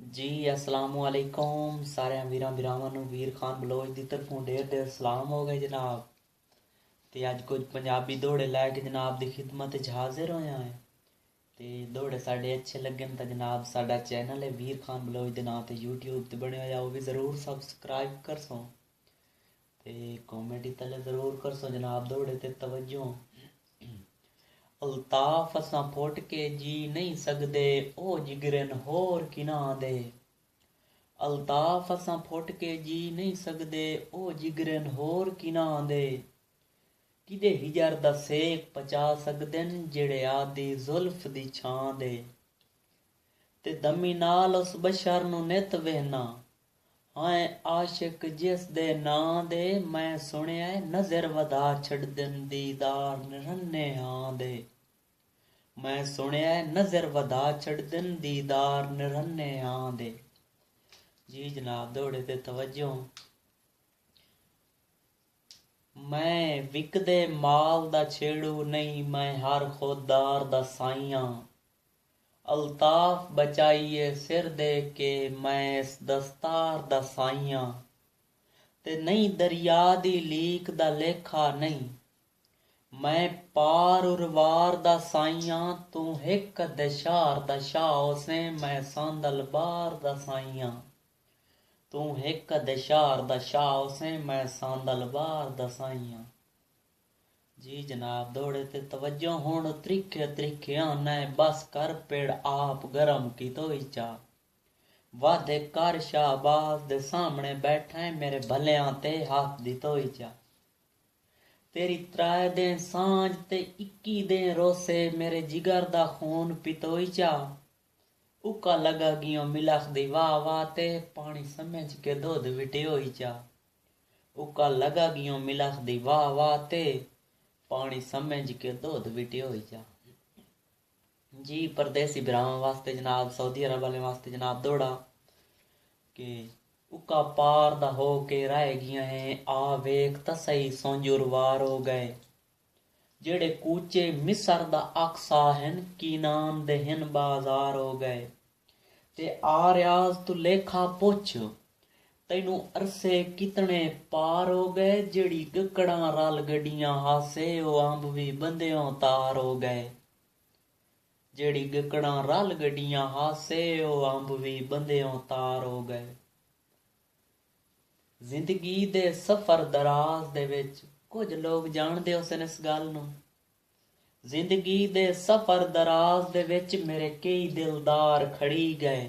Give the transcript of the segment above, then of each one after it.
जी अस्सलामुअलैकुम सारे वीरां भरावां नूं वीर खान बलोच दी तरफों ढेर ढेर सलाम हो गए जनाब। ते अज कुछ पंजाबी दौड़े लैके जनाब दी खिदमत च हाजिर होया है। ते दौड़े साढ़े अच्छे लग्गन तां जनाब साडा चैनल है वीर खान बलोच दे नां ते यूट्यूब ते बने होया, ओह् भी ज़रूर सबसक्राइब करसो ते कॉमेंट तले ज़रूर करसो जनाब। दौड़े ते तवज्जो। अल्ताफ असां फुट के जी नहीं सकदे, ओ जिगरन होर किना दे। अल्ताफ असां फुट के जी नहीं सकदे, ओ जिगरन होर किना दे। किदे हिजर दा सेक पचा सकदे न जेड़े आदि जुल्फ दी छां दे। ते दमी नाल उस बशर नूं नित वेहना, हाय आशिक जिस दे नां दे। मैं सुनिया नज़र वधा छड्डन दीदार नरन्ने हां दे। मैं सुनिया नज़र वधा छड्डन दीदार नरन्ने हां दे। जी जनाब दौड़े ते तवज्जो। मैं विकदे माल दा छेड़ू नहीं, मैं हर खुददार दा साइयां। अल्ताफ बचाइए सिर दे के, मैं इस दस्तार दा साइयां। ते नहीं दरिया दी लीक दा लेखा नहीं, मैं पार उरवार दा साइयां। तू हिक दशार दा शाह होसें, मैं सांदल बार दा साइयां। तू हिक दशार दा शाह होसें, मैं सांदल बार दा साइयां। जी जनाब दौड़े ते तवज्जो। हुण त्रिखे त्रिखे आना है, बस कर पेड़ आप गरम की तोई चा। वादे कर शाहबाज दे सामने बैठा है, मेरे भलेआं ते हाथ दी तोई चा। तेरी त्राए दे सांझ ते 21 दे रोसे, मेरे जिगर दा खून पितोई चा। उका लगा गियो मिलख दी वाह वाह ते, पानी समझ के दुध विटियोई चा। उका लगा गियो मिलख दी वाह वाह ते, पानी समझ के दुध विटियोई चा। जी परदेसी भरावां वास्ते जनाब, सऊदी अरब वाले वास्ते जनाब दौड़ा के उका पार दा हो के रह गिया हैं। आ वेख ता सही सौंजुरवार हो गए, जेड़े कूचे मिस्र दा अक्सा हन, कीनान दे हिन बाजार हो गए। ते आ रियाज तू लेखा पुछ, तैनू अरसे कितने पार हो गए। जेड़ी गकड़ां रल गड्डियां हासे, ओ अंब भी बंदेओं तार हो गए। जेड़ी गकड़ां रल गड्डियां हासे, ओ अंब भी बंदेओं तार हो गए। जिंदगी दे सफर दराज दे विच, कुछ लोग जानदे होसन इस गल नूं। जिंदगी दे सफर दराज दे विच, मेरे कई दिलदार खड़ी गए।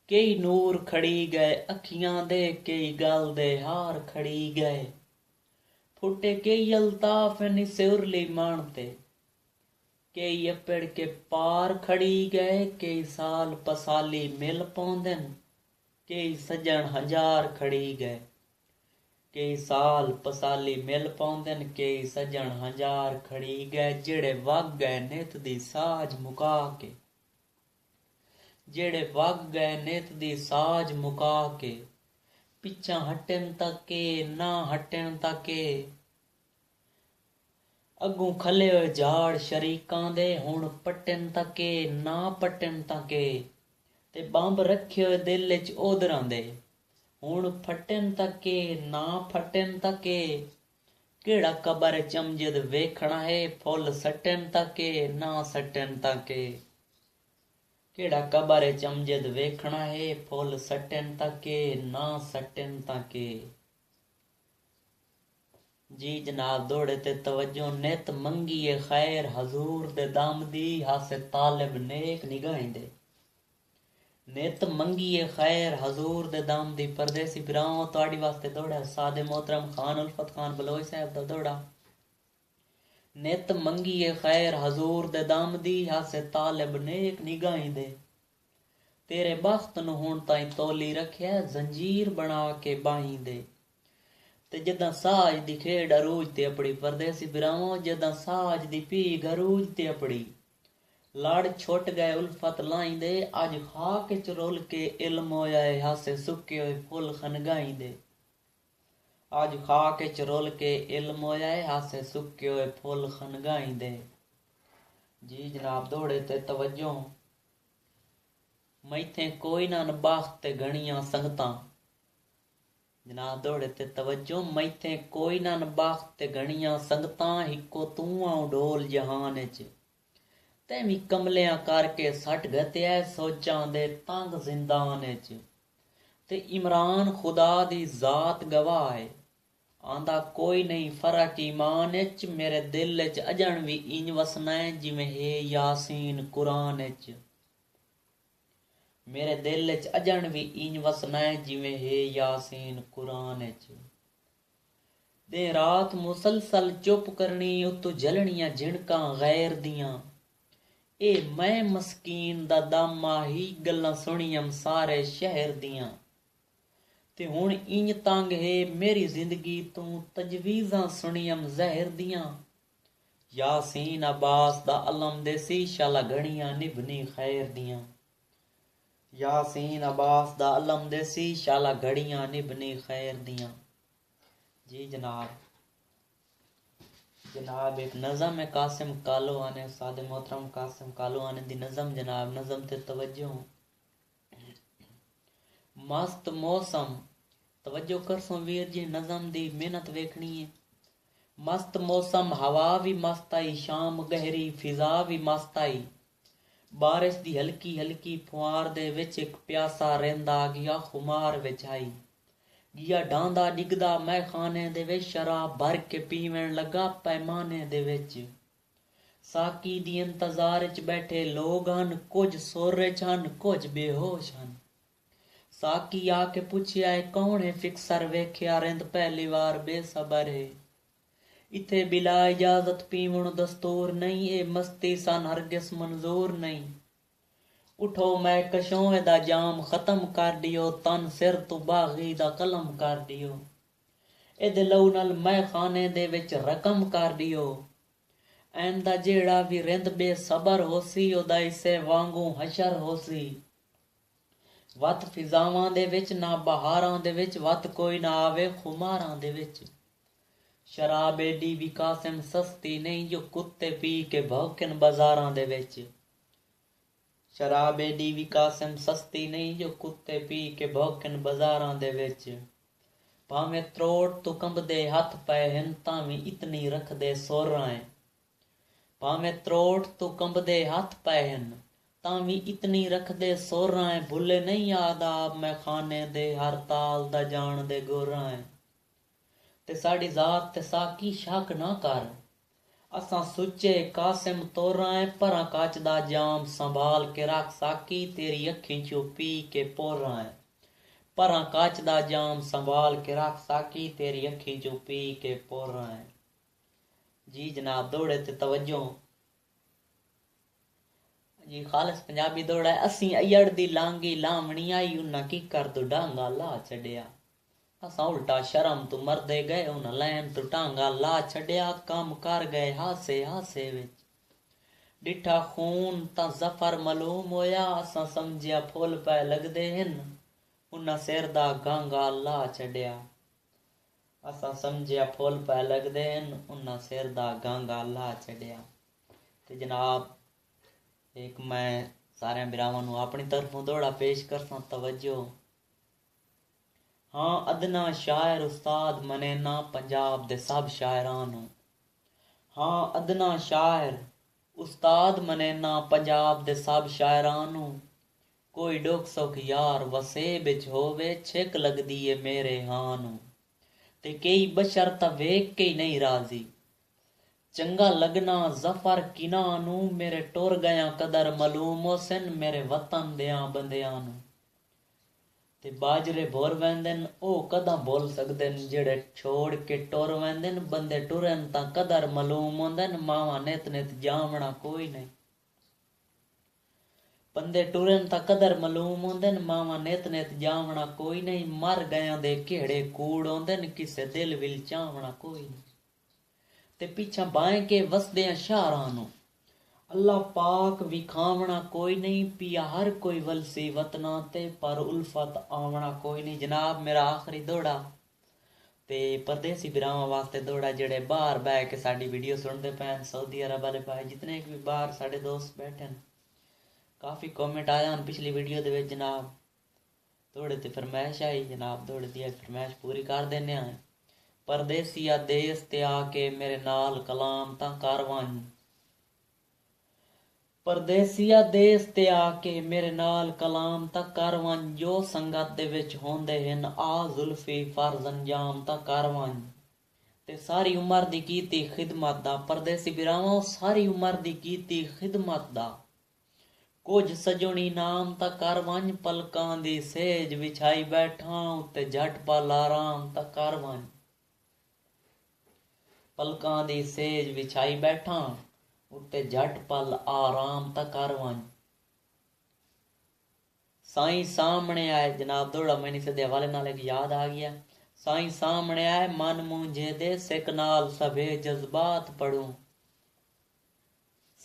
कई नूर खड़ी गए अखियां दे, कई गल दे हार खड़ी गए। फुटे कई अल्ताफ निसुरली मानते, कई अपेड़ के पार खड़ी गए। कई साल पसाली मिल पौंदन, कई सजन हजार खड़ी गए। कई साल पसाली मिल पौंदन, कई सजन हजार खड़ी गए। जेड़े वग गए नित दी साज मुका के, जेड़े वग गए नित दी साज मुका के। पिछा हटन तके ना हटन तके, अगों खले होए झाड़ शरीकां दे। हुण पट्टन तके ना पट्टन तके, ते बंब रखे होए दिल च ओदरां दे। हुण फटन तके ना फटन तके, केड़ा कबर चमजद वेखना है। फुल सटन तके ना सटन तके, केड़ा कबर चमजद वेखना है। फुल सटन तके ना सटन तके। जी जनाब दौड़े ते तवज्जो। नित मंगिए खैर हजूर दे दम दी, हासे तालिब नेक निगाहें दे। नित मंगिए खैर हजूर दे दम दी। परदेसी भराओ तुहाडी वास्ते दौड़ा सादे मोहतरम खान उल्फत खान बलोच साहब दा दौड़ा। नित मंगिए खैर हजूर दे दम दी, हासे तालिब नेक निगाहें दे। तेरे बख्त नूं हुण ताईं तोली रखिया, जंजीर बना के बाहीं दे। ते जदां साज दी खेड़ अरूज ते अपड़ी, परदेसी बिरावों जदां साज दी भीग अरूज ते अपड़ी। लड़ छुट गए उल्फत लाहीं दे, अज खाक च रुल के इल्म होया है। हासे सुके होए फुल खनगाहीं दे। अज खाक च रुल के इल्म होया है, हासे सुके होए फुल खनगाहीं दे। जी जनाब दौड़े ते तवज्जो। मैथे कोई ना नबाख्त ते घणियां संगतां। जनाब दौड़े ते तवज्जो। मैथे कोई ना नबाख्त ते घणियां संगतां, हिक्को तूं आऊं ढोल जहान च। तैवी कमलियां करके सट गत्या सोचां दे तंग जिंदान च। ते इमरान खुदा दी जात गवाह है, आंदा कोई नहीं फर्क ईमान च। मेरे दिल च अजन भी इंज वसना है जिवें है यासीन कुरान च। मेरे दिल च अजन भी इंज वसना है जिवें है यासीन कुरान च। दे रात मुसलसल चुप करनी, उत्तों जलनियां झिड़कां गैर दियां। ए मैं मस्कीन दा दम आही, गल्लां सुनियम सारे शहर दियां। ते हुण इंज तंग है मेरी जिंदगी तू, तजवीज़ां सुनियम जहर दियां। यासीन अब्बास दा अलम देसी, शाला घड़ियां निभनी खैर दियां। यासीन अब्बास दा अलम देसी, शाला घड़ियां निभनी खैर दियां। जी जनाब एक नज़म है कासिम कालोआने, उस्ताद मोहतरम कासिम कालोआने दी नज़म जनाब। नज़म ते तवज्जो। मस्त मौसम, तवज्जो करसो वीर जी, नज़म दी मेहनत वेखनी है। मस्त मौसम, हवा भी मस्त आई, शाम गहरी फिजा भी मस्त आई। बारिश दी हल्की हल्की फुआर दे विच एक प्यासा रहिंदा गया खुमार विच आई। गिया डांदा डिगदा मैं खाने दे विच, शराब भर के पीवण लगा पैमाने दे विच। साकी दी इंतजार च बैठे लोग हन, कुछ सोरे च हन कुछ बेहोश हन। साकी आके पुछया है कौन है फिक्सर, वेख्या रिंद पहली बार बेसबर है। इथे बिला इजाजत पीवण दस्तूर नहीं, ए मस्ती सन हरगिस मंजूर नहीं। उठो मैं कशों दा जाम खत्म कर दियो, तन सिर तू बागी दा कलम कर दियो। इहदे लहू नाल मैं खाने दे विच रकम कर दियो। ऐंदा जेड़ा भी रिंद बेसबर होसी, ओदा इसे वांगू हशर होसी। वत फिजावां दे विच ना बहारां दे विच, वत कोई ना आवे खुमारां दे विच। शराब एडी भी कासिम सस्ती नहीं, जो कुत्ते पी के भौंकन बाजारां दे विच। शराब एडी भी कासिम सस्ती नहीं, जो कुत्ते पी के भौंकन बाजारां दे विच। भावें त्रोड़ तू कंबदे हथ पै हिन, तावी इतनी रखदे सोरां है। भावें त्रोड़ तू कंबदे हथ पै हिन, तावी इतनी रखदे सोरां है। भुले नहीं आदाब मैं खाने दे, हर ताल दा जान दे गोरां है। ते साड़ी जात ते साकी शक ना कर, असां सुच्चे कासिम तोरां है। परां कच दा जाम संभाल के रख, साकी तेरी अखीं चों पी के पोरां है। परां कच दा जाम संभाल के रख, साकी तेरी अखीं चों पी के पोरां है। जी जनाब दौड़े ते तवज्जो। जी खालिस पंजाबी दौड़ा है। असीं अयड़ दी लांगी लावणी आई, उन्हां की कर तू डांगा ला छड़िया। असां उल्टा शर्म तू मरदे गए, उन्हां लैन तू टांगा ला छड़िया। कम कर गए हासे हासे विच, डिठा खून तां जफर मालूम होया। असां समझिया फुल पै लगदे हिन, उन्हां सिर दा गांगा ला छड़िया। असां समझिया फुल पै लगदे हिन, उन्हां सिर दा गांगा ला छड़िया। ते जनाब एक मैं सारे बिरावां नूं अपनी तरफों दौड़ा पेश करसां, तवज्जो। हाँ अदना शायर उस्ताद मने ना, पंजाब दे सब शायरां नूं। हाँ अदना शायर उस्ताद मने ना, पंजाब दे सब शायरां नूं। कोई दुख सुख यार वसे बिच होवे, छिक लगदी ए मेरे हां नूं। ते कई बशर तां वेख के ही नहीं राजी, चंगा लगना जफर किना नूं। मेरे टुर गया कदर मालूम होसन, मेरे वतन देयां बंदियां नूं। ते बाजरे भुर वैंदन ओ कदां भुल सकदन, जेड़े छोड़ के टुर वैंदन। बंदे टुरन तां कदर मालूम होंदन, मावां नित नित जावना कोई नहीं। बंदे टुरन तां कदर मालूम होंदन, मावां नित नित जावना कोई नहीं। मर गयां दे केड़े कूड़ होंदन, किसे दिल विल चावना कोई नहीं। ते पिछां बाएं के वसदियां शहरां नूं, अल्लाह पाक विखावना कोई नहीं। पिया हर कोई वलसी वतना ते, पर उल्फत आवना कोई नहीं। जनाब मेरा आखिरी दौड़ा ते परदेसी बिरावां वास्ते दौड़ा, जेड़े बाहर बह के साडी वीडियो सुनते पैन, सऊदी अरब वाले भाई जितने भी बाहर साडे दोस्त बैठे हैं, काफ़ी कमेंट आया हन पिछली वीडियो दे विच जनाब, थोड़े ते फरमाइश आई जनाब, थोड़े दी फरमाइश पूरी कर देने हैं। परदेसिया देस ते आके मेरे नाल कलाम तां कर वंज, परदेसिया देस ते आके मेरे नाल कलाम तां कर वंज, जो संगत दे विच होंदे हन आ जुल्फी फर्ज अंजाम तां कर वंज। ते सारी उम्र दी कीती खिदमत दा, परदेसी बिरावां सारी उम्र दी कीती खिदमत दा, कुछ सजोनी नाम तां कर वंज, पलकां दी सेज विछाई बैठा उत्ते झट पल आराम तां कर वंज, पलकां दी सेज विछाई बैठा उत्ते झट पल आराम तां कर वंज। साईं सामने आए जनाब, दौड़ा मैंने सदे हवाले नाल एक याद आ गया। साईं सामने आए मन मूंझे दे, सिक नाल सभे जज्बात पढ़ूं,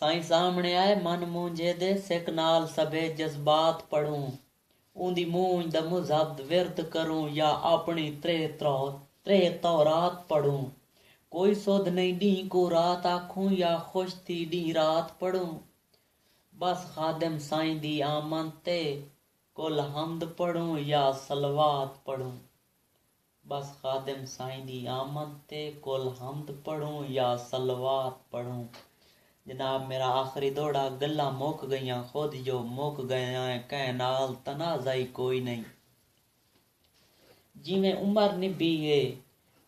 साईं सामने आए मन मूंझे दे, सिक नाल सभे जज्बात पढ़ूं, उंदी मूंझ दा मुजहब विरद करूं, या अपनी त्रे तौरात पढ़ूं, कोई सुध नहीं डी को रात आखूं, या खुश थी डी रात पढ़ूं, बस खादिम साईं दी आमद ते कुल हमद पढ़ूं, या सलवात पढ़ूं, बस खादिम साईं दी आमद ते कुल हमद पढ़ूं, या सलवात पढ़ूं। जनाब मेरा आखिरी दौड़ा, गल्ला मुक गईयां खुद जो मुक गया है, कह नाल तनाज़ाई कोई नहीं, जिवें उमर निभी है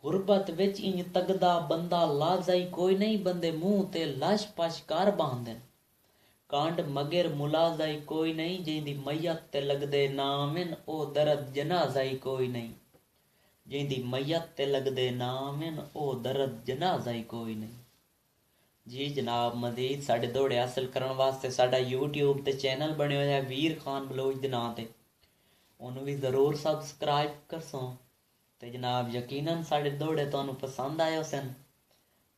गुरबत विच इंज तगदा बंदा, लाजाई कोई नहीं, बंदे मुंह ते लश पश कर बांधन, कांड मगर मुलाजाई कोई नहीं, जिंदी मैयत ते लगदे नामिन ओ दर्द जनाजाई कोई नहीं, जिंदी मैयत ते लगदे नामिन ओ दर्द जनाजाई कोई नहीं। जी जनाब, मजीद साढ़े दौड़े हासिल करने वास्ते साडा यूट्यूब ते चैनल बने हुए है वीर खान बलोच दे नां ते, उन्होंने भी ज़रूर सबसक्राइब करसो। ते जनाब यकीनन साढ़े दौड़े तुहानू पसंद आए सन,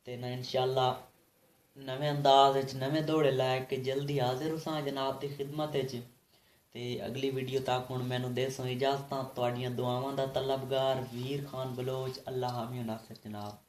ते ना इंशाअल्लाह नवे अंदाज विच नवे दौड़े लैके जल्दी हाजिर होसां जनाब दी खिदमत विच। ते अगली वीडियो तक हुण मैनू देसो इजाजतां, तुहाड़ियां दुआवां दा तलबगार वीर खान बलोच। अल्लाह हामी नासिर जनाब।